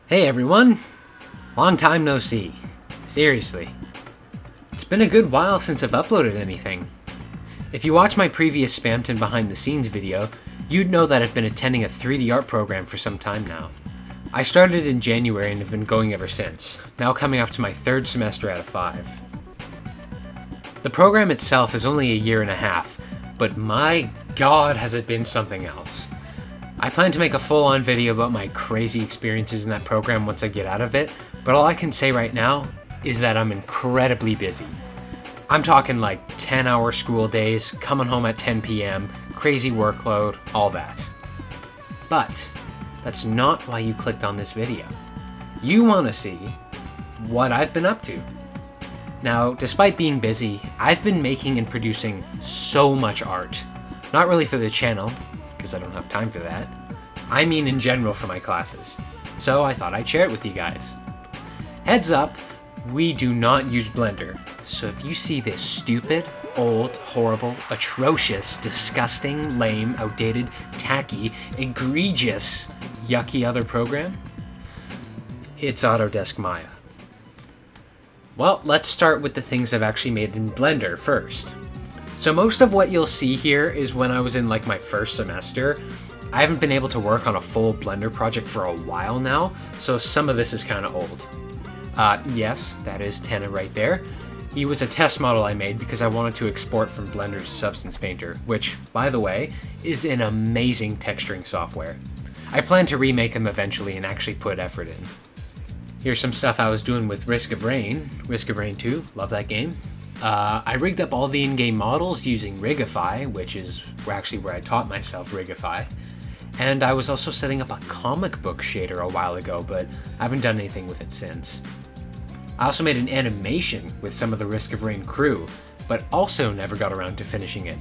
Hey everyone! Long time no see. Seriously. It's been a good while since I've uploaded anything. If you watch my previous Spamton behind the scenes video, you'd know that I've been attending a 3D art program for some time now. I started in January and have been going ever since, now coming up to my third semester out of 5. The program itself is only a year and a half, but my god has it been something else. I plan to make a full-on video about my crazy experiences in that program once I get out of it, but all I can say right now is that I'm incredibly busy. I'm talking like 10-hour school days, coming home at 10 p.m., crazy workload, all that. But that's not why you clicked on this video. You want to see what I've been up to. Now, despite being busy, I've been making and producing so much art. Not really for the channel, because I don't have time for that. I mean in general for my classes. So I thought I'd share it with you guys. Heads up, we do not use Blender. So if you see this stupid, old, horrible, atrocious, disgusting, lame, outdated, tacky, egregious, yucky other program, it's Autodesk Maya. Well, let's start with the things I've actually made in Blender first. So most of what you'll see here is when I was in like my first semester. I haven't been able to work on a full Blender project for a while now, so some of this is kind of old. Yes, that is Tenna right there. He was a test model I made because I wanted to export from Blender to Substance Painter, which, by the way, is an amazing texturing software. I plan to remake him eventually and actually put effort in. Here's some stuff I was doing with Risk of Rain 2, love that game. I rigged up all the in-game models using Rigify, which is actually where I taught myself Rigify. And I was also setting up a comic book shader a while ago, but I haven't done anything with it since. I also made an animation with some of the Risk of Rain crew, but also never got around to finishing it.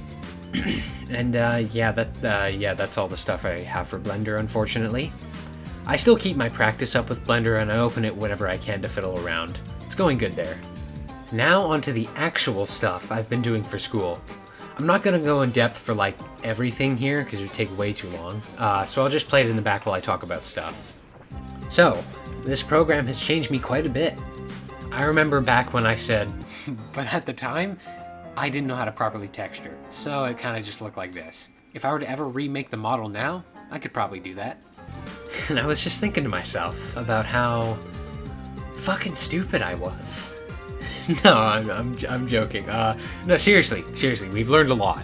And that's all the stuff I have for Blender, unfortunately. I still keep my practice up with Blender and I open it whenever I can to fiddle around. It's going good there. Now onto the actual stuff I've been doing for school. I'm not going to go in depth for like everything here because it would take way too long, so I'll just play it in the back while I talk about stuff. So, this program has changed me quite a bit. I remember back when I said, but at the time, I didn't know how to properly texture, so it kind of just looked like this. If I were to ever remake the model now, I could probably do that. And I was just thinking to myself about how fucking stupid I was. No, I'm joking. No, seriously, we've learned a lot.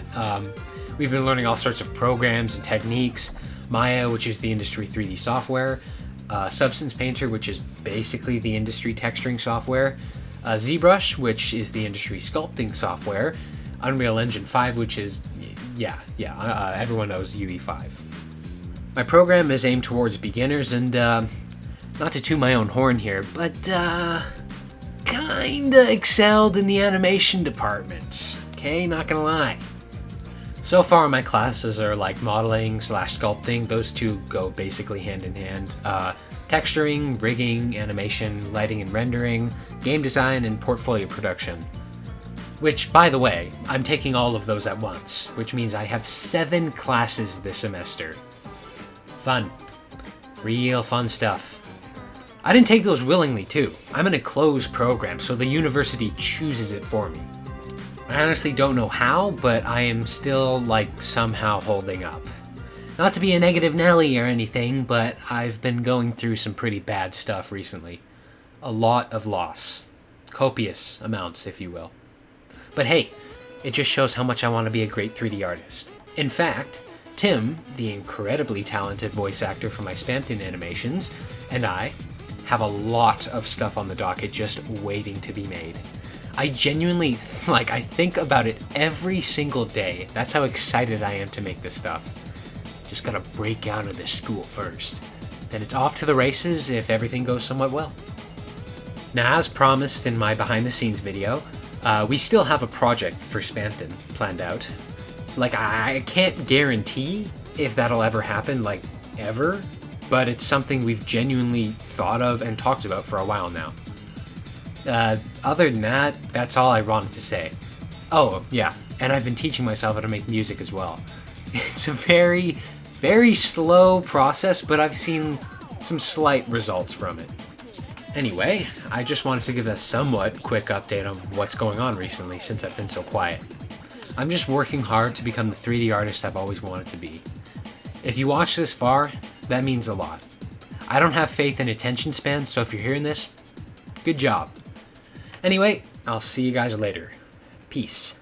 We've been learning all sorts of programs and techniques. Maya, which is the industry 3D software. Substance Painter, which is basically the industry texturing software. ZBrush, which is the industry sculpting software. Unreal Engine 5, which is, everyone knows UE5. My program is aimed towards beginners and, not to toot my own horn here, but, kinda excelled in the animation department. Okay, not gonna lie. So far my classes are like modeling / sculpting. Those two go basically hand in hand. Texturing, rigging, animation, lighting and rendering, game design, and portfolio production. Which, by the way, I'm taking all of those at once, which means I have 7 classes this semester. Fun. Real fun stuff. I didn't take those willingly, too. I'm in a closed program, so the university chooses it for me. I honestly don't know how, but I am still, like, somehow holding up. Not to be a negative Nelly or anything, but I've been going through some pretty bad stuff recently. A lot of loss. Copious amounts, if you will. But hey, it just shows how much I want to be a great 3D artist. In fact, Tim, the incredibly talented voice actor for my Spamton animations, and I have a lot of stuff on the docket just waiting to be made. I genuinely, I think about it every single day. That's how excited I am to make this stuff. Just gotta break out of this school first. Then it's off to the races if everything goes somewhat well. Now, as promised in my behind the scenes video, we still have a project for Spamton planned out. I can't guarantee if that'll ever happen, ever, but it's something we've genuinely thought of and talked about for a while now. Other than that, that's all I wanted to say. Oh, yeah, and I've been teaching myself how to make music as well. It's a very, very slow process, but I've seen some slight results from it. Anyway, I just wanted to give a somewhat quick update on what's going on recently since I've been so quiet. I'm just working hard to become the 3D artist I've always wanted to be. If you watch this far, that means a lot. I don't have faith in attention span, so if you're hearing this, good job. Anyway, I'll see you guys later. Peace.